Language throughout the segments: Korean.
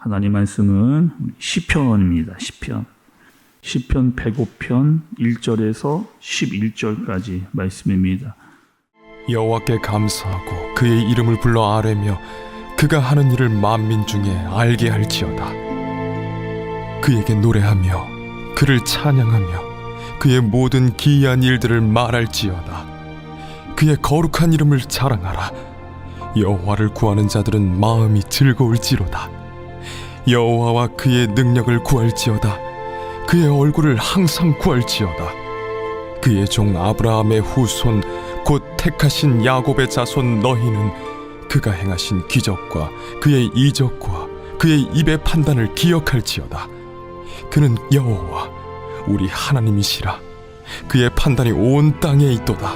하나님 말씀은 시편입니다. 시편 105편 1절에서 11절까지 말씀입니다. 여호와께 감사하고 그의 이름을 불러 아뢰며 그가 하는 일을 만민 중에 알게 할지어다. 그에게 노래하며 그를 찬양하며 그의 모든 기이한 일들을 말할지어다. 그의 거룩한 이름을 자랑하라. 여호와를 구하는 자들은 마음이 즐거울지로다. 여호와와 그의 능력을 구할지어다. 그의 얼굴을 항상 구할지어다. 그의 종 아브라함의 후손 곧 택하신 야곱의 자손 너희는 그가 행하신 기적과 그의 이적과 그의 입의 판단을 기억할지어다. 그는 여호와 우리 하나님이시라. 그의 판단이 온 땅에 있도다.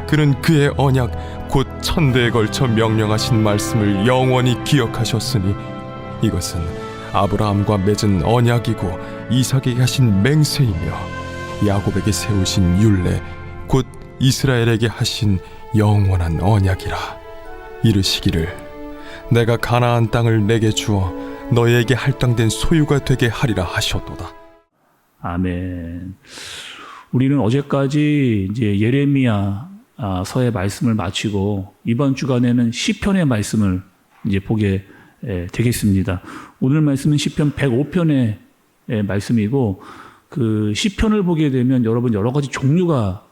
그는 그의 언약 곧 천대에 걸쳐 명령하신 말씀을 영원히 기억하셨으니 이것은 아브라함과 맺은 언약이고 이삭에게 하신 맹세이며 야곱에게 세우신 율례 곧 이스라엘에게 하신 영원한 언약이라. 이르시기를 내가 가나안 땅을 내게 주어 너희에게 할당된 소유가 되게 하리라 하셨도다. 아멘. 우리는 어제까지 이제 예레미야 서의 말씀을 마치고 이번 주간에는 시편의 말씀을 이제 보게 되겠습니다. 오늘 말씀은 시편 105편의 말씀이고 그 시편을 보게 되면 여러분 여러 가지 종류가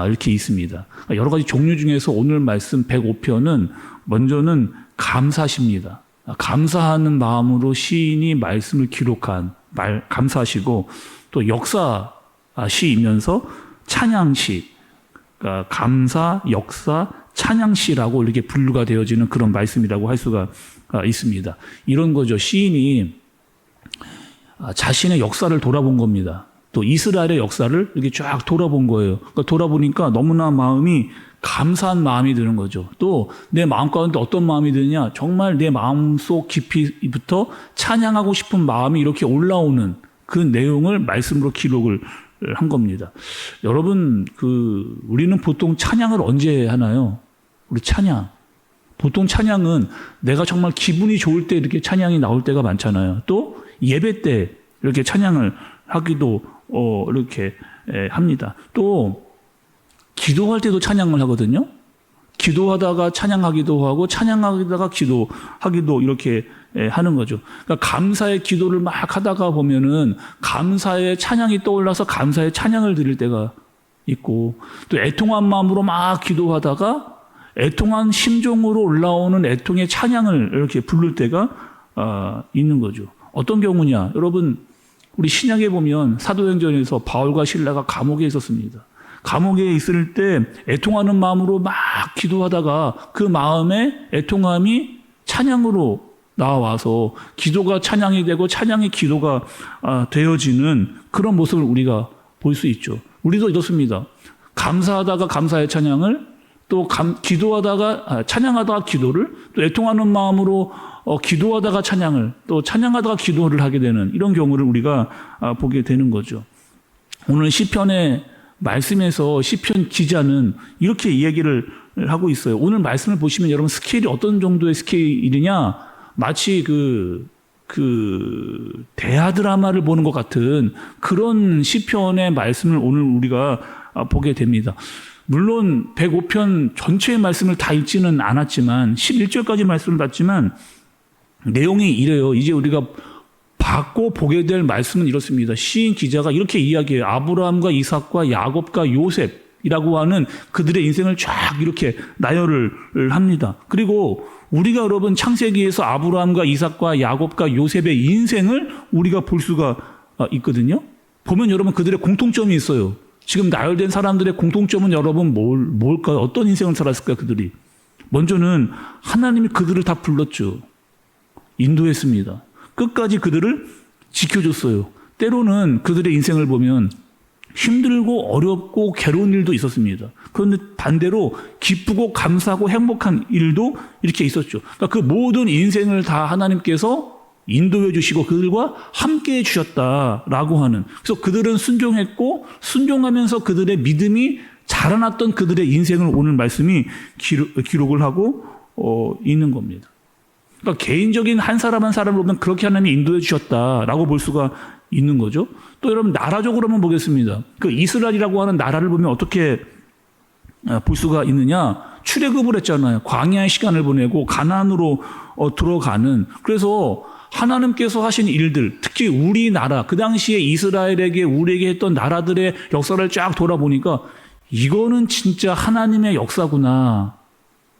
이렇게 있습니다. 여러 가지 종류 중에서 오늘 말씀 105편은 먼저는 감사시입니다. 감사하는 마음으로 시인이 말씀을 기록한 감사시고 또 역사시이면서 찬양시, 그러니까 감사, 역사, 찬양시라고 이렇게 분류가 되어지는 그런 말씀이라고 할 수가 있습니다. 이런 거죠. 시인이 자신의 역사를 돌아본 겁니다. 또 이스라엘의 역사를 이렇게 쫙 돌아본 거예요. 그러니까 돌아보니까 너무나 마음이 감사한 마음이 드는 거죠. 또 내 마음 가운데 어떤 마음이 드느냐? 정말 내 마음속 깊이부터 찬양하고 싶은 마음이 이렇게 올라오는 그 내용을 말씀으로 기록을 한 겁니다. 여러분, 우리는 보통 찬양을 언제 하나요? 우리 찬양. 보통 찬양은 내가 정말 기분이 좋을 때 이렇게 찬양이 나올 때가 많잖아요. 또 예배 때 이렇게 찬양을 하기도 이렇게 합니다. 또 기도할 때도 찬양을 하거든요. 기도하다가 찬양하기도 하고 찬양하다가 기도하기도 이렇게 하는 거죠. 그러니까 감사의 기도를 막 하다가 보면은 감사의 찬양이 떠올라서 감사의 찬양을 드릴 때가 있고 또 애통한 마음으로 막 기도하다가 애통한 심정으로 올라오는 애통의 찬양을 이렇게 부를 때가 있는 거죠. 어떤 경우냐? 여러분, 우리 신약에 보면 사도행전에서 바울과 실라가 감옥에 있었습니다. 감옥에 있을 때 애통하는 마음으로 막 기도하다가 그 마음의 애통함이 찬양으로 나와서 기도가 찬양이 되고 찬양이 기도가 되어지는 그런 모습을 우리가 볼 수 있죠. 우리도 이렇습니다. 감사하다가 감사의 찬양을 또 기도하다가 찬양하다가 기도를 또 애통하는 마음으로 기도하다가 찬양을 또 찬양하다가 기도를 하게 되는 이런 경우를 우리가 보게 되는 거죠. 오늘 시편의 말씀에서 시편 기자는 이렇게 이야기를 하고 있어요. 오늘 말씀을 보시면 여러분 스케일이 어떤 정도의 스케일이냐? 마치 대하 드라마를 보는 것 같은 그런 시편의 말씀을 오늘 우리가 보게 됩니다. 물론 105편 전체의 말씀을 다 읽지는 않았지만 11절까지 말씀을 봤지만 내용이 이래요. 이제 우리가 받고 보게 될 말씀은 이렇습니다. 시인 기자가 이렇게 이야기해요. 아브라함과 이삭과 야곱과 요셉이라고 하는 그들의 인생을 쫙 이렇게 나열을 합니다. 그리고 우리가 여러분 창세기에서 아브라함과 이삭과 야곱과 요셉의 인생을 우리가 볼 수가 있거든요. 보면 여러분 그들의 공통점이 있어요. 지금 나열된 사람들의 공통점은 여러분 뭘까요? 어떤 인생을 살았을까요? 그들이. 먼저는 하나님이 그들을 다 불렀죠. 인도했습니다. 끝까지 그들을 지켜줬어요. 때로는 그들의 인생을 보면 힘들고 어렵고 괴로운 일도 있었습니다. 그런데 반대로 기쁘고 감사하고 행복한 일도 이렇게 있었죠. 그러니까 그 모든 인생을 다 하나님께서 인도해 주시고 그들과 함께 해 주셨다라고 하는. 그래서 그들은 순종했고 순종하면서 그들의 믿음이 자라났던 그들의 인생을 오늘 말씀이 기록을 하고 있는 겁니다. 그러니까 개인적인 한 사람 한 사람을 보면 그렇게 하나님이 인도해 주셨다라고 볼 수가 있는 거죠. 또 여러분 나라적으로 한번 보겠습니다. 그 이스라엘이라고 하는 나라를 보면 어떻게 볼 수가 있느냐? 출애굽을 했잖아요. 광야의 시간을 보내고 가나안으로 들어가는. 그래서 하나님께서 하신 일들, 특히 우리나라, 그 당시에 이스라엘에게 우리에게 했던 나라들의 역사를 쫙 돌아보니까 이거는 진짜 하나님의 역사구나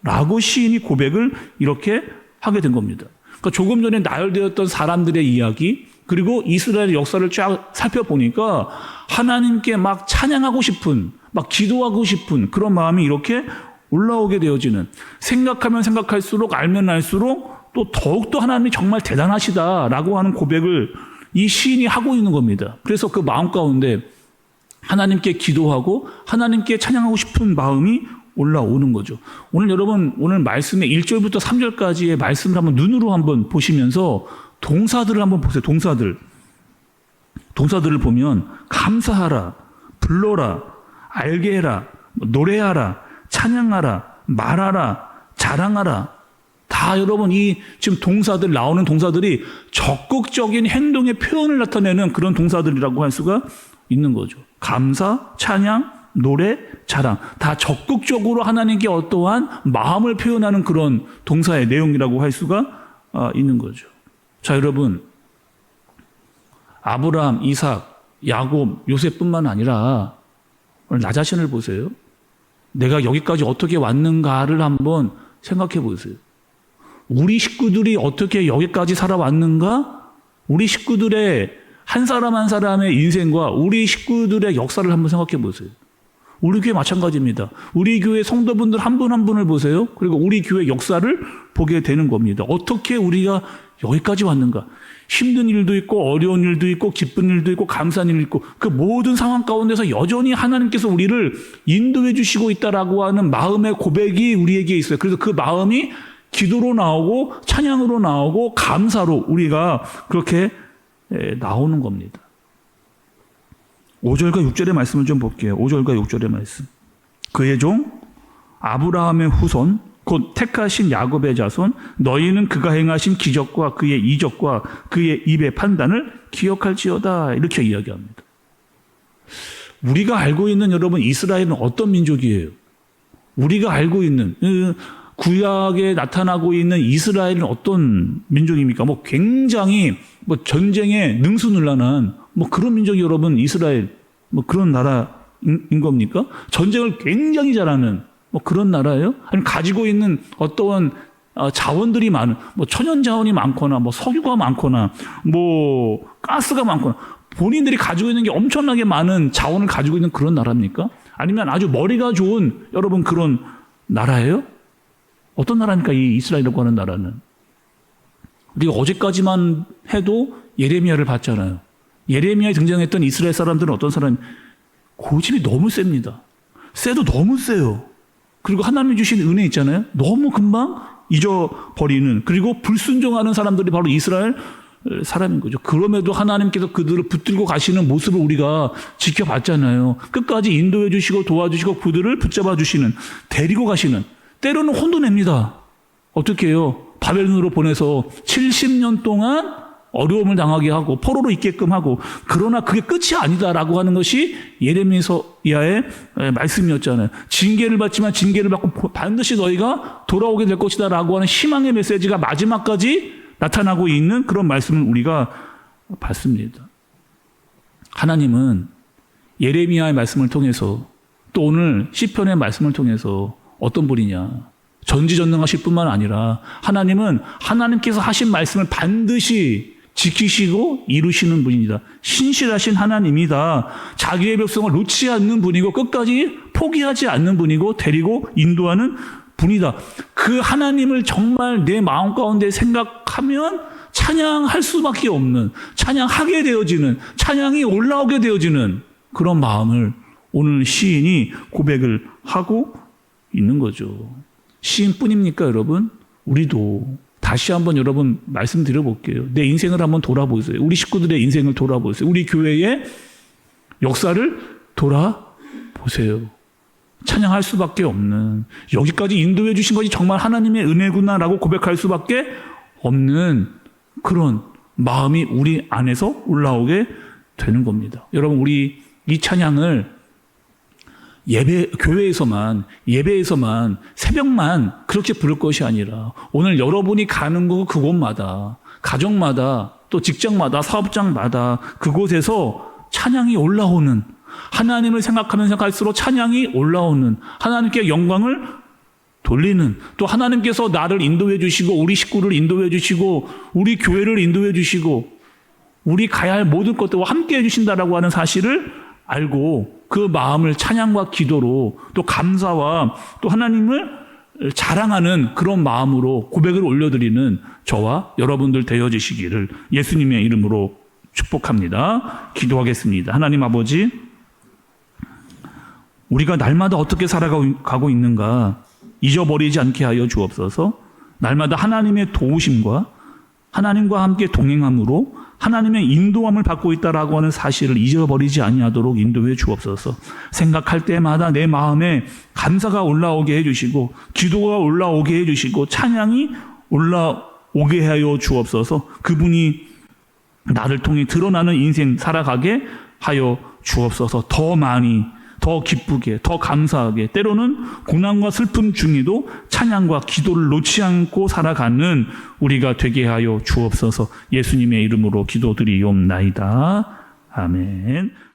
라고 시인이 고백을 이렇게 하게 된 겁니다. 그러니까 조금 전에 나열되었던 사람들의 이야기, 그리고 이스라엘의 역사를 쫙 살펴보니까 하나님께 막 찬양하고 싶은, 막 기도하고 싶은 그런 마음이 이렇게 올라오게 되어지는, 생각하면 생각할수록, 알면 알수록 또 더욱더 하나님이 정말 대단하시다라고 하는 고백을 이 시인이 하고 있는 겁니다. 그래서 그 마음 가운데 하나님께 기도하고 하나님께 찬양하고 싶은 마음이 올라오는 거죠. 오늘 여러분, 오늘 말씀의 1절부터 3절까지의 말씀을 한번 눈으로 한번 보시면서 동사들을 한번 보세요. 동사들을 보면 감사하라, 불러라, 알게 해라, 노래하라, 찬양하라, 말하라, 자랑하라. 다 여러분 이 지금 동사들 나오는 동사들이 적극적인 행동의 표현을 나타내는 그런 동사들이라고 할 수가 있는 거죠. 감사, 찬양, 노래, 자랑. 다 적극적으로 하나님께 어떠한 마음을 표현하는 그런 동사의 내용이라고 할 수가 있는 거죠. 자, 여러분. 아브라함, 이삭, 야곱, 요셉뿐만 아니라 오늘 나 자신을 보세요. 내가 여기까지 어떻게 왔는가를 한번 생각해 보세요. 우리 식구들이 어떻게 여기까지 살아왔는가? 우리 식구들의 한 사람 한 사람의 인생과 우리 식구들의 역사를 한번 생각해 보세요. 우리 교회 마찬가지입니다. 우리 교회 성도분들 한 분 한 분을 보세요. 그리고 우리 교회 역사를 보게 되는 겁니다. 어떻게 우리가 여기까지 왔는가? 힘든 일도 있고 어려운 일도 있고 기쁜 일도 있고 감사한 일도 있고 그 모든 상황 가운데서 여전히 하나님께서 우리를 인도해 주시고 있다라고 하는 마음의 고백이 우리에게 있어요. 그래서 그 마음이 기도로 나오고 찬양으로 나오고 감사로 우리가 그렇게 나오는 겁니다. 5절과 6절의 말씀을 좀 볼게요. 5절과 6절의 말씀. 그의 종 아브라함의 후손 곧 택하신 야곱의 자손 너희는 그가 행하신 기적과 그의 이적과 그의 입의 판단을 기억할지어다 이렇게 이야기합니다. 우리가 알고 있는 여러분 이스라엘은 어떤 민족이에요? 우리가 알고 있는 구약에 나타나고 있는 이스라엘은 어떤 민족입니까? 뭐 굉장히 뭐 전쟁에 능수능란한 뭐 그런 민족이 여러분 이스라엘 뭐 그런 나라인 겁니까? 전쟁을 굉장히 잘하는 뭐 그런 나라예요? 아니면 가지고 있는 어떠한 자원들이 많은 뭐 천연 자원이 많거나 뭐 석유가 많거나 뭐 가스가 많거나 본인들이 가지고 있는 게 엄청나게 많은 자원을 가지고 있는 그런 나라입니까? 아니면 아주 머리가 좋은 여러분 그런 나라예요? 어떤 나라입니까? 이 이스라엘이라고 하는 나라는. 우리가 어제까지만 해도 예레미야를 봤잖아요. 예레미야에 등장했던 이스라엘 사람들은 어떤 사람이 고집이 너무 셉니다. 세도 너무 세요. 그리고 하나님이 주신 은혜 있잖아요. 너무 금방 잊어버리는 그리고 불순종하는 사람들이 바로 이스라엘 사람인 거죠. 그럼에도 하나님께서 그들을 붙들고 가시는 모습을 우리가 지켜봤잖아요. 끝까지 인도해 주시고 도와주시고 그들을 붙잡아 주시는 데리고 가시는 때로는 혼도 냅니다. 어떻게 해요? 바벨론으로 보내서 70년 동안 어려움을 당하게 하고 포로로 있게끔 하고 그러나 그게 끝이 아니다라고 하는 것이 예레미야의 말씀이었잖아요. 징계를 받지만 징계를 받고 반드시 너희가 돌아오게 될 것이다 라고 하는 희망의 메시지가 마지막까지 나타나고 있는 그런 말씀을 우리가 봤습니다. 하나님은 예레미야의 말씀을 통해서 또 오늘 시편의 말씀을 통해서 어떤 분이냐 전지전능하실 뿐만 아니라 하나님은 하나님께서 하신 말씀을 반드시 지키시고 이루시는 분입니다. 신실하신 하나님이다. 자기의 백성을 놓지 않는 분이고 끝까지 포기하지 않는 분이고 데리고 인도하는 분이다. 그 하나님을 정말 내 마음 가운데 생각하면 찬양할 수밖에 없는 찬양하게 되어지는 찬양이 올라오게 되어지는 그런 마음을 오늘 시인이 고백을 하고 있는 거죠. 시인뿐입니까 여러분? 우리도 다시 한번 여러분 말씀드려 볼게요. 내 인생을 한번 돌아보세요. 우리 식구들의 인생을 돌아보세요. 우리 교회의 역사를 돌아보세요. 찬양할 수밖에 없는 여기까지 인도해 주신 것이 정말 하나님의 은혜구나라고 고백할 수밖에 없는 그런 마음이 우리 안에서 올라오게 되는 겁니다. 여러분, 우리 이 찬양을 예배에서만 새벽만 그렇게 부를 것이 아니라 오늘 여러분이 가는 그곳마다, 가정마다, 또 직장마다, 사업장마다 그곳에서 찬양이 올라오는, 하나님을 생각하면 생각할수록 찬양이 올라오는, 하나님께 영광을 돌리는, 또 하나님께서 나를 인도해 주시고 우리 식구를 인도해 주시고 우리 교회를 인도해 주시고 우리 가야 할 모든 것들과 함께 해주신다라고 하는 사실을 알고 그 마음을 찬양과 기도로 또 감사와 또 하나님을 자랑하는 그런 마음으로 고백을 올려드리는 저와 여러분들 되어지시기를 예수님의 이름으로 축복합니다. 기도하겠습니다. 하나님 아버지, 우리가 날마다 어떻게 살아가고 있는가 잊어버리지 않게 하여 주옵소서. 날마다 하나님의 도우심과 하나님과 함께 동행함으로 하나님의 인도함을 받고 있다라고 하는 사실을 잊어버리지 아니하도록 인도해 주옵소서. 생각할 때마다 내 마음에 감사가 올라오게 해주시고 기도가 올라오게 해주시고 찬양이 올라오게 하여 주옵소서. 그분이 나를 통해 드러나는 인생 살아가게 하여 주옵소서. 더 많이, 더 기쁘게, 더 감사하게, 때로는 고난과 슬픔 중에도 찬양과 기도를 놓지 않고 살아가는 우리가 되게 하여 주옵소서. 예수님의 이름으로 기도드리옵나이다. 아멘.